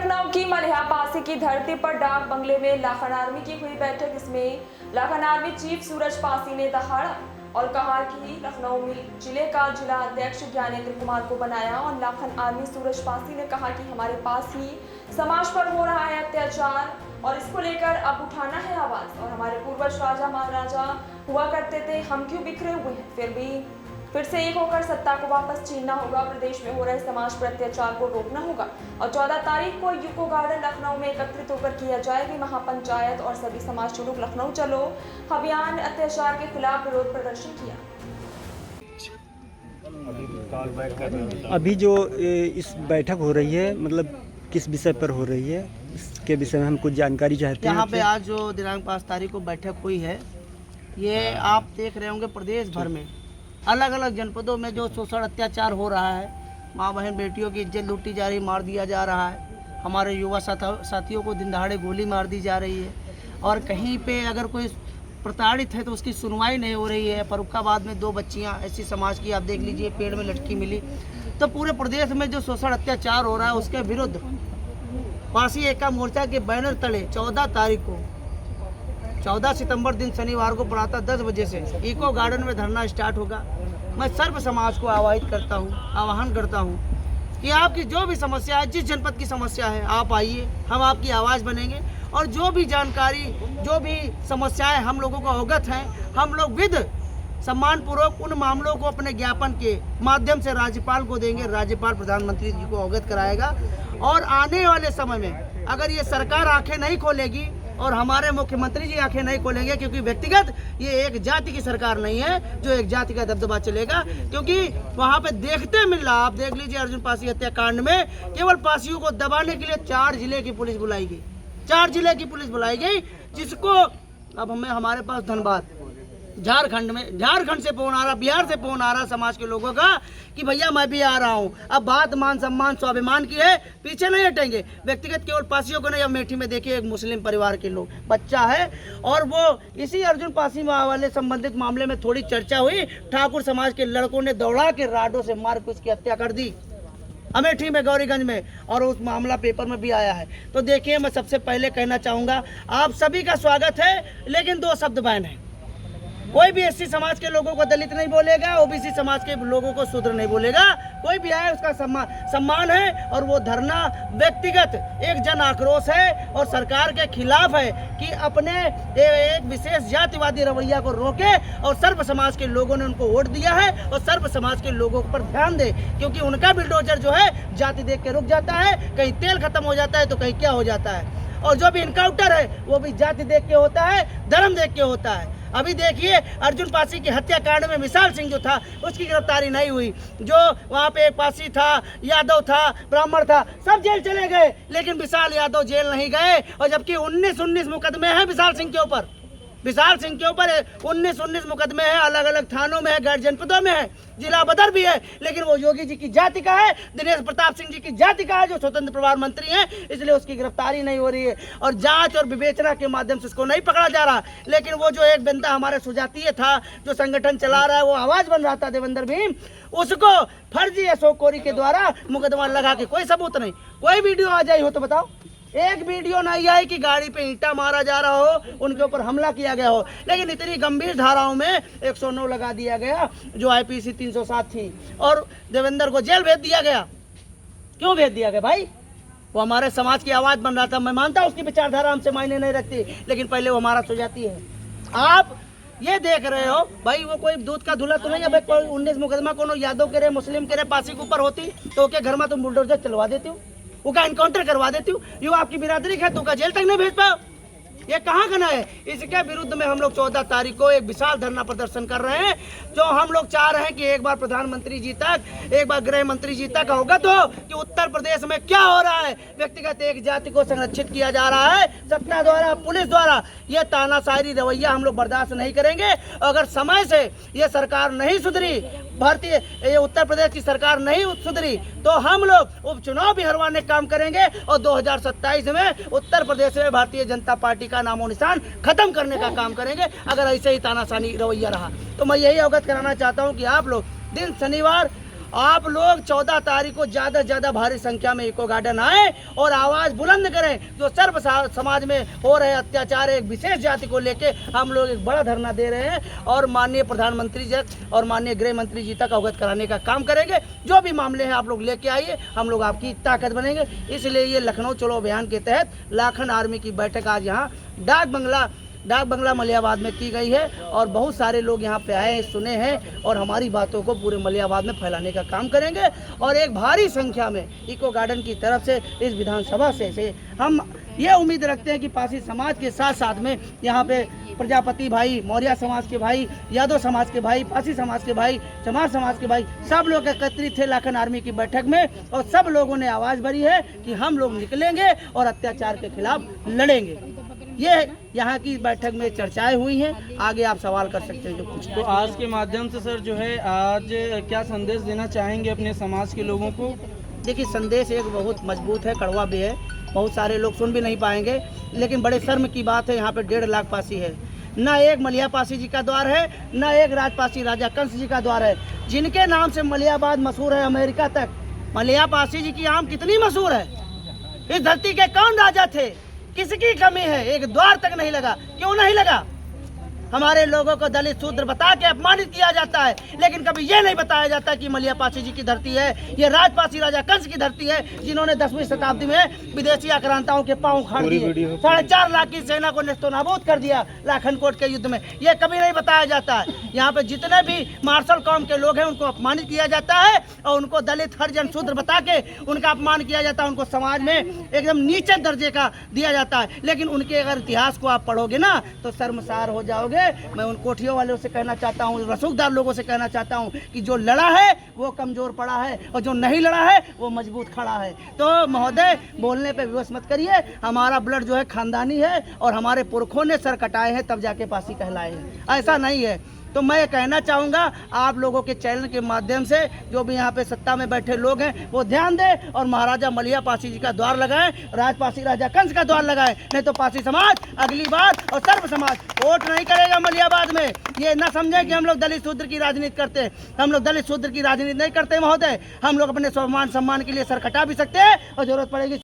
लखनऊ की मलिहा पासी की धरती पर डाक बंगले में लाखन आर्मी की हुई बैठक। इसमें लाखन आर्मी चीफ सूरज पासी ने दहाड़ा और कहा कि लखनऊ में जिले का जिला अध्यक्ष ज्ञानेंद्र कुमार को बनाया। और लाखन आर्मी सूरज पासी ने कहा कि हमारे पास ही समाज पर हो रहा है अत्याचार और इसको लेकर अब उठाना है आवाज। और हमारे पूर्वज राजा महाराजा हुआ करते थे, हम क्यों बिखरे हुए हैं? फिर से एक होकर सत्ता को वापस छीनना होगा। प्रदेश में हो रहे समाज पर अत्याचार को रोकना होगा। और 14 तारीख को यूको गार्डन लखनऊ में एकत्रित होकर किया जाएगी महापंचायत और सभी समाज के लोग लखनऊ चलो अभियान अत्याचार के खिलाफ विरोध प्रदर्शन किया। अभी जो इस बैठक हो रही है, मतलब किस विषय पर हो रही है, इसके विषय में हम कुछ जानकारी चाहते हैं। यहाँ पे आज जो दिनांक 5 तारीख को बैठक हुई है, ये आप देख रहे होंगे प्रदेश भर में अलग अलग जनपदों में जो शोषण अत्याचार हो रहा है, माँ बहन बेटियों की इज्जत लूटी जा रही, मार दिया जा रहा है, हमारे युवा साथियों को दिन दहाड़े गोली मार दी जा रही है। और कहीं पे अगर कोई प्रताड़ित है तो उसकी सुनवाई नहीं हो रही है। फर्रुखाबाद में 2 बच्चियाँ ऐसी समाज की, आप देख लीजिए, पेड़ में लटकी मिली। तो पूरे प्रदेश में जो शोषण अत्याचार हो रहा है उसके विरुद्ध पासी एका मोर्चा के बैनर तले 14 तारीख को 14 सितंबर दिन शनिवार को प्रातः 10 बजे से इको गार्डन में धरना स्टार्ट होगा। मैं सर्व समाज को आह्वान करता हूँ कि आपकी जो भी समस्या है, जिस जनपद की समस्या है, आप आइए, हम आपकी आवाज़ बनेंगे। और जो भी जानकारी, जो भी समस्याएं हम लोगों को अवगत हैं, हम लोग विद सम्मानपूर्वक उन मामलों को अपने ज्ञापन के माध्यम से राज्यपाल को देंगे। राज्यपाल प्रधानमंत्री जी को अवगत कराएगा। और आने वाले समय में अगर ये सरकार आंखें नहीं खोलेगी और हमारे मुख्यमंत्री जी आंखें नहीं खोलेंगे, क्योंकि व्यक्तिगत ये एक जाति की सरकार नहीं है जो एक जाति का दबदबा चलेगा। क्योंकि वहाँ पे देखते मिल रहा, आप देख लीजिए, अर्जुन पासी हत्याकांड में केवल पासियों को दबाने के लिए 4 जिले की पुलिस बुलाई गई, 4 जिले की पुलिस बुलाई गई, जिसको अब हमारे पास धनबाद, झारखंड से फोन आ रहा, बिहार से फोन आ रहा समाज के लोगों का कि भैया मैं भी आ रहा हूँ। अब बात मान सम्मान स्वाभिमान की है, पीछे नहीं हटेंगे। व्यक्तिगत केवल पासियों को नहीं, अब मेठी में देखिए एक मुस्लिम परिवार के लोग, बच्चा है, और वो इसी अर्जुन पासी वाले संबंधित मामले में थोड़ी चर्चा हुई। ठाकुर समाज के लड़कों ने दौड़ा के राडों से मार के उसकी हत्या कर दी अमेठी में, गौरीगंज में, और उस मामला पेपर में भी आया है। तो देखिए, मैं सबसे पहले कहना चाहूँगा, आप सभी का स्वागत है, लेकिन 2 शब्द बैन है। कोई भी एससी समाज के लोगों को दलित नहीं बोलेगा, ओबीसी समाज के लोगों को शूद्र नहीं बोलेगा। कोई भी आए उसका सम्मान है। और वो धरना व्यक्तिगत एक जन आक्रोश है और सरकार के खिलाफ है कि अपने एक विशेष जातिवादी रवैया को रोके। और सर्व समाज के लोगों ने उनको वोट दिया है और सर्व समाज के लोगों पर ध्यान दे, क्योंकि उनका बिल्डोजर जो है जाति देख के रुक जाता है, कहीं तेल खत्म हो जाता है तो कहीं क्या हो जाता है। और जो भी इनकाउंटर है वो भी जाति देख के होता है, धर्म देख के होता है। अभी देखिए, अर्जुन पासी की हत्याकांड में विशाल सिंह जो था उसकी गिरफ्तारी नहीं हुई। जो वहाँ पे एक पासी था, यादव था, ब्राह्मण था, सब जेल चले गए, लेकिन विशाल यादव जेल नहीं गए। और जबकि 19 मुकदमे हैं विशाल सिंह के ऊपर, 19 मुकदमे हैं, अलग अलग थानों में है, गैर जनपदों में है, जिला बदर भी है। लेकिन वो योगी जी की जाति का है, दिनेश प्रताप सिंह जी की जाति का है, जो स्वतंत्र प्रभार मंत्री हैं, इसलिए उसकी गिरफ्तारी नहीं हो रही है। और जांच और विवेचना के माध्यम से उसको नहीं पकड़ा जा रहा। लेकिन वो जो एक बंदा हमारे सुजातीय था, जो संगठन चला रहा है, वो आवाज बन रहा था, देवेंद्र भीम, उसको फर्जी अशोक के द्वारा मुकदमा लगा के कोई सबूत नहीं। कोई वीडियो आ जाए हो तो बताओ, एक वीडियो नहीं आई कि गाड़ी पे ईंटा मारा जा रहा हो, उनके ऊपर हमला किया गया हो। लेकिन इतनी गंभीर धाराओं में 109 लगा दिया गया, जो आईपीसी 307 थी, और देवेंद्र को जेल भेज दिया गया। क्यों भेज दिया गया भाई? वो हमारे समाज की आवाज़ बन रहा था। मैं मानता हूँ उसकी विचारधारा हमसे मायने नहीं रखती, लेकिन पहले वो हमारा सुजाती है। आप ये देख रहे हो भाई, वो कोई दूध का धुला तो नहीं है भाई। कोई 19 मुकदमा कोनो यादव के रहे, मुस्लिम के रहे, पासी के ऊपर होती तो के घर में तुम बुलडोजर चलवा देती हूँ, उसका इनकाउंटर करवा देती हूँ। यो आपकी बिरादरी है तो का जेल तक नहीं भेज पाओ, ये कहाँ गना है? इसके विरुद्ध में हम लोग 14 तारीख को एक विशाल धरना प्रदर्शन कर रहे हैं। जो हम लोग चाह रहे हैं कि एक बार प्रधानमंत्री जी तक, एक बार गृह मंत्री जी तक अवगत हो कि उत्तर प्रदेश में क्या हो रहा है। व्यक्तिगत एक जाति को संरक्षित किया जा रहा है सत्ता द्वारा, पुलिस द्वारा। ये तानाशाही रवैया हम लोग बर्दाश्त नहीं करेंगे। अगर समय से ये सरकार नहीं सुधरी, ये उत्तर प्रदेश की सरकार नहीं सुधरी, तो हम लोग उपचुनाव भी हरवाने काम करेंगे और 2027 में उत्तर प्रदेश में भारतीय जनता पार्टी का नामो निशान खत्म करने का काम करेंगे, अगर ऐसे ही तानाशाही रवैया रहा। तो मैं यही अवगत कराना चाहता हूं कि आप लोग दिन शनिवार आप लोग 14 तारीख को ज़्यादा से ज़्यादा भारी संख्या में इको गार्डन आए और आवाज़ बुलंद करें। जो सर्व समाज में हो रहे अत्याचार, एक विशेष जाति को लेके हम लोग एक बड़ा धरना दे रहे हैं और माननीय प्रधानमंत्री जी और माननीय गृह मंत्री जी तक अवगत कराने का काम करेंगे। जो भी मामले हैं आप लोग लेके आइए, हम लोग आपकी ताकत बनेंगे। इसलिए ये लखनऊ चलो अभियान के तहत लाखन आर्मी की बैठक आज यहाँ डाक बंगला मलियाबाद में की गई है और बहुत सारे लोग यहाँ पे आए हैं, सुने हैं और हमारी बातों को पूरे मलियाबाद में फैलाने का काम करेंगे। और एक भारी संख्या में इको गार्डन की तरफ से इस विधानसभा से हम ये उम्मीद रखते हैं कि पासी समाज के साथ साथ में यहाँ पे प्रजापति भाई, मौर्य समाज के भाई, यादव समाज के भाई, पासी समाज के भाई, चमार समाज के भाई, सब लोग एकत्रित थे लाखन आर्मी की बैठक में और सब लोगों ने आवाज़ भरी है कि हम लोग निकलेंगे और अत्याचार के खिलाफ लड़ेंगे। ये यहाँ की बैठक में चर्चाएं हुई हैं। आगे आप सवाल कर सकते हैं जो कुछ। तो आज के माध्यम से सर जो है आज क्या संदेश देना चाहेंगे अपने समाज के लोगों को? देखिए, संदेश एक बहुत मजबूत है, कड़वा भी है, बहुत सारे लोग सुन भी नहीं पाएंगे, लेकिन बड़े शर्म की बात है यहाँ पे 1.5 लाख पासी है। न एक मलिया पासी जी का द्वार है, न एक राजपासी राजा कंस जी का द्वार है, जिनके नाम से मलियाबाद मशहूर है अमेरिका तक। मलिया पासी जी की आम कितनी मशहूर है। इस धरती के कौन राजा थे, किसकी कमी है, एक द्वार तक नहीं लगा। क्यों नहीं लगा? हमारे लोगों को दलित शूद्र बता के अपमानित किया जाता है, लेकिन कभी ये नहीं बताया जाता कि मलिया पासी जी की धरती है, ये राजपासी राजा कंस की धरती है, जिन्होंने 10वीं शताब्दी में विदेशी आक्रांताओं के पांव उखाड़ दिए, 4.5 लाख की सेना को नेस्तनाबूद कर दिया लाखन कोट के युद्ध में। ये कभी नहीं बताया जाता है। यहाँ पे जितने भी मार्शल कौम के लोग हैं उनको अपमानित किया जाता है और उनको दलित हरिजन शूद्र बता के उनका अपमान किया जाता है, उनको समाज में एकदम नीचे दर्जे का दिया जाता है। लेकिन उनके अगर इतिहास को आप पढ़ोगे ना तो शर्मसार हो जाओगे। मैं उन कोठियों वालों से कहना चाहता हूँ, रसूखदार लोगों से कहना चाहता हूँ कि जो लड़ा है वो कमजोर पड़ा है और जो नहीं लड़ा है वो मजबूत खड़ा है। तो महोदय, बोलने पे विवश मत करिए। हमारा ब्लड जो है खानदानी है और हमारे पुरखों ने सर कटाए हैं तब जाके पासी कहलाए हैं, ऐसा नहीं है। तो मैं कहना चाहूँगा आप लोगों के चैनल के माध्यम से जो भी यहाँ पे सत्ता में बैठे लोग हैं वो ध्यान दें और महाराजा मलिया पासी जी का द्वार लगाएं, राजपासी राजा कंस का द्वार लगाएं। नहीं तो पासी समाज अगली बार और सर्व समाज वोट नहीं करेगा मलियाबाद में। ये ना समझें कि हम लोग दलित शूद्र की राजनीति करते हैं। हम लोग दलित शूद्र की राजनीति नहीं करते महोदय। हम लोग अपने सम्मान के लिए सर कटा भी सकते हैं और जरूरत पड़ेगी